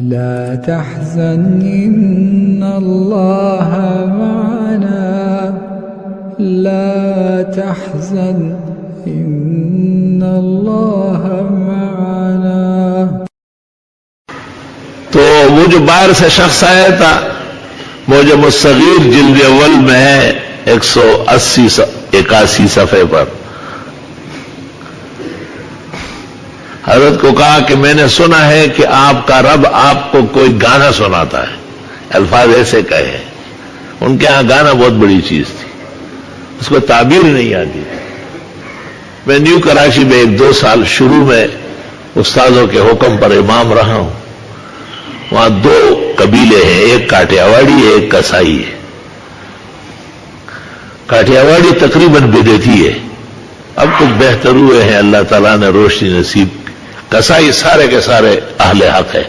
لا تحزن إن الله معنا لا تحزن إن الله معنا. تو وہ جو باہر سے شخص آیا تھا موجم الصغیر جلد اول میں ہے 181 صفحے پر، حضرت کو کہا کہ میں نے سنا ہے کہ آپ کا رب آپ کو کوئی گانا سناتا ہے، الفاظ ایسے کہے ہیں. ان کے ہاں گانا بہت بڑی چیز تھی، اس کو تعبیر نہیں آتی تھی. میں نیو کراچی میں 1-2 سال شروع میں استادوں کے حکم پر امام رہا ہوں. وہاں 2 قبیلے ہیں، ایک کاٹیاواڑی ہے، ایک کسائی ہے. کاٹیاواڑی تقریباً بدعتی ہے، اب کچھ بہتر ہوئے ہیں، اللہ تعالیٰ نے روشنی نصیب. کسائی سارے کے سارے اہل حق ہے،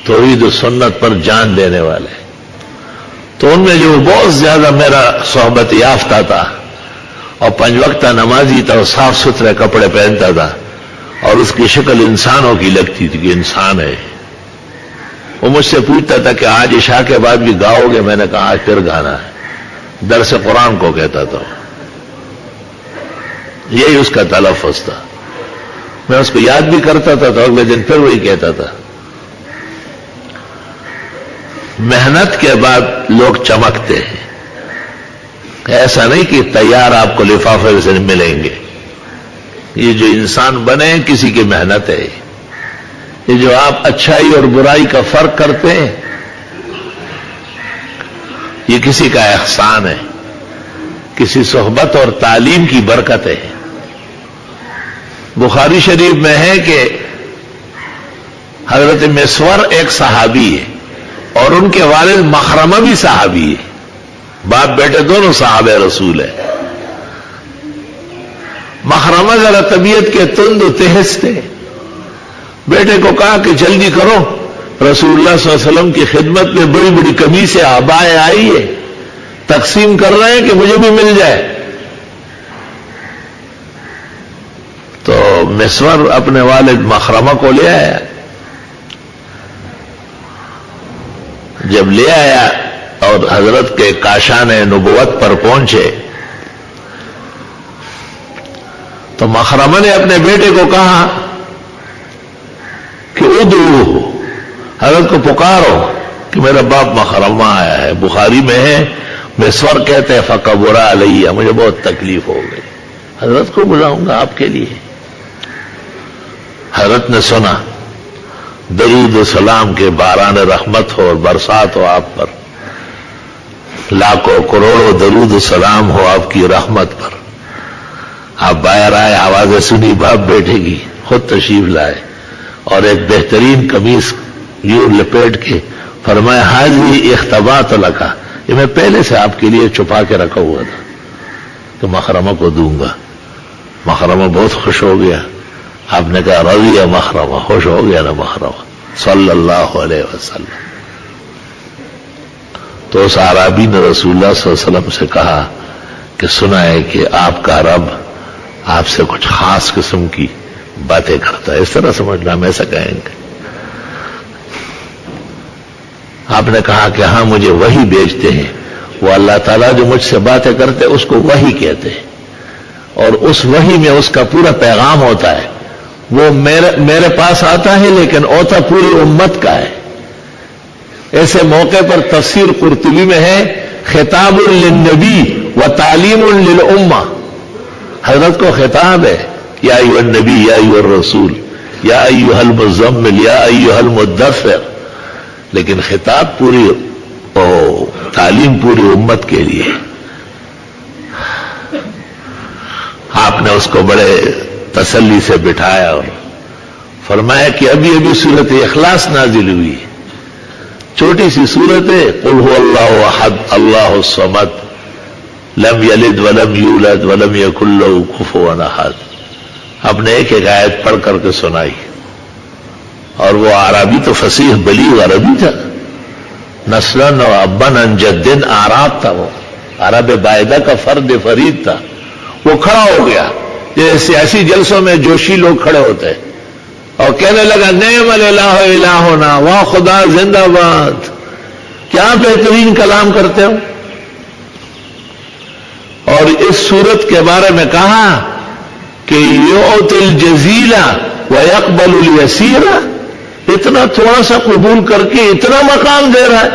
توحید و سنت پر جان دینے والے. تو ان میں جو بہت زیادہ میرا صحبت یافتہ تھا اور 5 وقتہ نمازی تھا اور صاف ستھرے کپڑے پہنتا تھا اور اس کی شکل انسانوں کی لگتی تھی کہ انسان ہے، وہ مجھ سے پوچھتا تھا کہ آج عشاء کے بعد بھی گاؤ گے؟ میں نے کہا آج پھر گانا ہے. درس قرآن کو کہتا تھا، یہی اس کا تلفظ تھا. میں اس کو یاد بھی کرتا تھا تو اگلے دن پھر وہی کہتا تھا. محنت کے بعد لوگ چمکتے ہیں، ایسا نہیں کہ تیار آپ کو لفافے سے ملیں گے. یہ جو انسان بنے ہیں کسی کی محنت ہے. یہ جو آپ اچھائی اور برائی کا فرق کرتے ہیں یہ کسی کا احسان ہے، کسی صحبت اور تعلیم کی برکت ہے. بخاری شریف میں ہے کہ حضرت مسور ایک صحابی ہے اور ان کے والد مخرمہ بھی صحابی ہے، باپ بیٹے دونوں صحابہ رسول ہیں. مخرمہ ذرا طبیعت کے تند و تیز تھے. بیٹے کو کہا کہ جلدی کرو، رسول اللہ صلی اللہ علیہ وسلم کی خدمت میں بڑی بڑی قمیصیں آبائیں آئی ہے، تقسیم کر رہے ہیں کہ مجھے بھی مل جائے. تو مسور اپنے والد مخرمہ کو لے آیا. جب لے آیا اور حضرت کے کاشان نبوت پر پہنچے تو مخرمہ نے اپنے بیٹے کو کہا کہ ادعوہ، حضرت کو پکارو کہ میرا باپ مخرمہ آیا ہے. بخاری میں ہے مسور کہتے ہیں فکبر علیہ، مجھے بہت تکلیف ہو گئی، حضرت کو بلاؤں گا آپ کے لیے. حضرت نے سنا، درود و سلام کے باران رحمت ہو اور برسات ہو آپ پر، لاکھوں کروڑوں درود و سلام ہو آپ کی رحمت پر. آپ باہر آئے، آوازیں سنی باپ بیٹے کی، خود تشریف لائے اور ایک بہترین قمیص یوں لپیٹ کے فرمایا حاضی اختبات لکا، یہ میں پہلے سے آپ کے لیے چھپا کے رکھا ہوا تھا کہ مخرمہ کو دوں گا. مخرمہ بہت خوش ہو گیا. آپ نے کہا رضی مخرمہ، خوش ہو گیا نا مخرمہ صلی اللہ علیہ وسلم. تو اس اعرابی نے رسول اللہ صلی اللہ علیہ وسلم سے کہا کہ سنا ہے کہ آپ کا رب آپ سے کچھ خاص قسم کی باتیں کرتا ہے. اس طرح سمجھنا، ہم ایسا کہیں گے. آپ نے کہا کہ ہاں مجھے وحی بھیجتے ہیں، وہ اللہ تعالیٰ جو مجھ سے باتیں کرتے اس کو وحی کہتے ہیں، اور اس وحی میں اس کا پورا پیغام ہوتا ہے. وہ میرے پاس آتا ہے لیکن ہوتا پوری امت کا ہے. ایسے موقع پر تفسیر قرطبی میں ہے خطاب للنبی و تعلیم للامہ. حضرت کو خطاب ہے، یا ایھا النبی یا ایھا الرسول یا ایھا المزمل یا ایھا المدثر، لیکن خطاب پوری تعلیم پوری امت کے لیے. آپ نے اس کو بڑے تسلی سے بٹھایا اور فرمایا کہ ابھی ابھی سورت اخلاص نازل ہوئی، چھوٹی سی سورت ہے، قل هو اللہ احد اللہ الصمد لم یلد ولم یولد ولم یکن له کفوا احد. آپ نے ایک ایک آیت پڑھ کر کے سنائی. اور وہ عربی تو فصیح بلیغ عربی تھا، نسلاً و ابن عن جدن آراب تھا. وہ عرب باعدہ کا فرد فرید تھا. وہ کھڑا ہو گیا جیسے سیاسی جلسوں میں جوشی لوگ کھڑے ہوتے ہیں، اور کہنے لگا نعم الہ الہنا، واہ خدا زندہ باد، کیا بہترین کلام کرتے ہو. اور اس صورت کے بارے میں کہا کہ یؤتی الجزیل ویقبل الیسیر، اتنا تھوڑا سا قبول کر کے اتنا مقام دے رہا ہے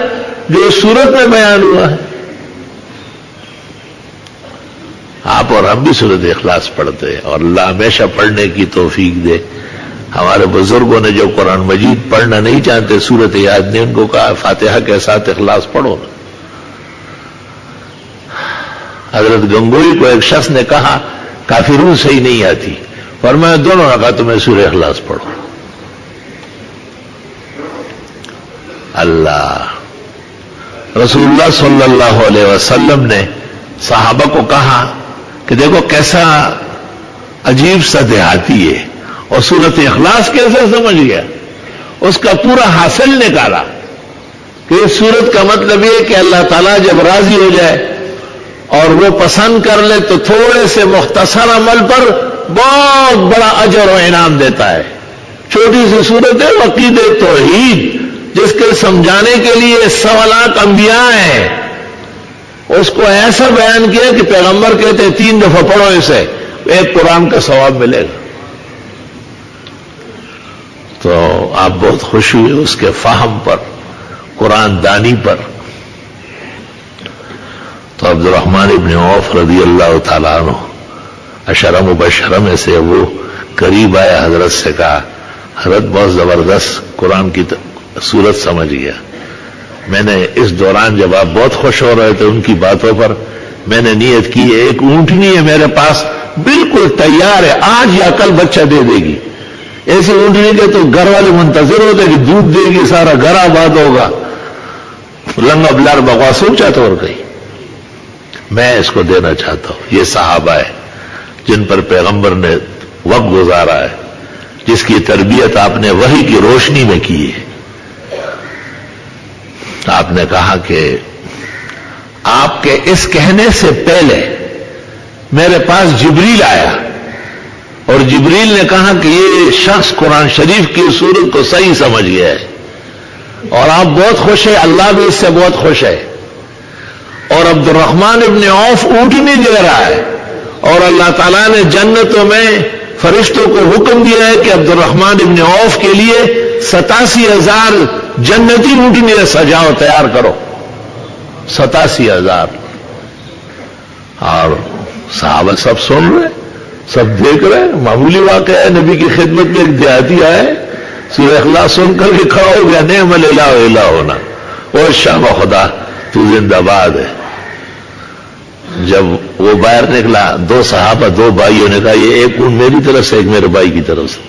جو اس صورت میں بیان ہوا ہے. آپ اور ہم بھی سورۃ اخلاص پڑھتے ہیں، اور اللہ ہمیشہ پڑھنے کی توفیق دے. ہمارے بزرگوں نے جو قرآن مجید پڑھنا نہیں چاہتے، سورۃ یاد نے ان کو کہا فاتحہ کے ساتھ اخلاص پڑھو نا. حضرت گنگوئی کو ایک شخص نے کہا کافرون صحیح نہیں آتی، فرمایا دونوں رکعتوں میں سورہ اخلاص پڑھو. اللہ رسول اللہ صلی اللہ علیہ وسلم نے صحابہ کو کہا کہ دیکھو کیسا عجیب سا دیہاتی ہے، اور سورۃ اخلاص کیسے سمجھ گیا. اس کا پورا حاصل نکالا کہ اس سورت کا مطلب یہ کہ اللہ تعالیٰ جب راضی ہو جائے اور وہ پسند کر لے تو تھوڑے سے مختصر عمل پر بہت بڑا اجر و انعام دیتا ہے. چھوٹی سی سورت ہے عقیدہ توحید، جس کے سمجھانے کے لیے 100 انبیاء ہیں. اس کو ایسا بیان کیا کہ پیغمبر کہتے ہیں 3 دفعہ پڑھو اسے، ایک قرآن کا ثواب ملے گا. تو آپ بہت خوش ہوئے اس کے فہم پر، قرآن دانی پر. تو عبد الرحمن ابن عوف رضی اللہ تعالیٰ عنہ عشرہ مبشرہ میں سے وہ قریب آیا، حضرت سے کہا حضرت بہت زبردست قرآن کی صورت سمجھ گیا. میں نے اس دوران جب آپ بہت خوش ہو رہے تھے ان کی باتوں پر، میں نے نیت کی ہے ایک اونٹنی ہے میرے پاس بالکل تیار ہے، آج یا کل بچہ دے دے گی. ایسی اونٹنی کے تو گھر والے منتظر ہوتے کہ دودھ دے گی، سارا گھر آباد ہوگا. لنگا بلار بکواس سوچا تو اور کہیں میں اس کو دینا چاہتا ہوں. یہ صحابہ ہے جن پر پیغمبر نے وقت گزارا ہے، جس کی تربیت آپ نے وحی کی روشنی میں کی ہے. آپ نے کہا کہ آپ کے اس کہنے سے پہلے میرے پاس جبریل آیا اور جبریل نے کہا کہ یہ شخص قرآن شریف کی صورت کو صحیح سمجھ گیا ہے اور آپ بہت خوش ہیں، اللہ بھی اس سے بہت خوش ہے. اور عبد الرحمن ابن عوف اونٹنی دے رہا ہے، اور اللہ تعالیٰ نے جنتوں میں فرشتوں کو حکم دیا ہے کہ عبد الرحمن ابن عوف کے لیے 87,000 جنتی اونٹنی سجاؤ، تیار کرو. 87,000. اور صحابہ سب سن رہے، سب دیکھ رہے. معمولی واقعہ ہے، نبی کی خدمت میں ایک دیہاتی آئے، سورہ اخلاص سن کر کے کھڑا ہو گیا، نعم الہ الہنا، اور شاہ خدا تو زندہ باد ہے. جب وہ باہر نکلا، 2 صحابہ 2 بھائیوں نے کہا یہ ایک اونٹ میری طرف سے ایک میرے بھائی کی طرف سے.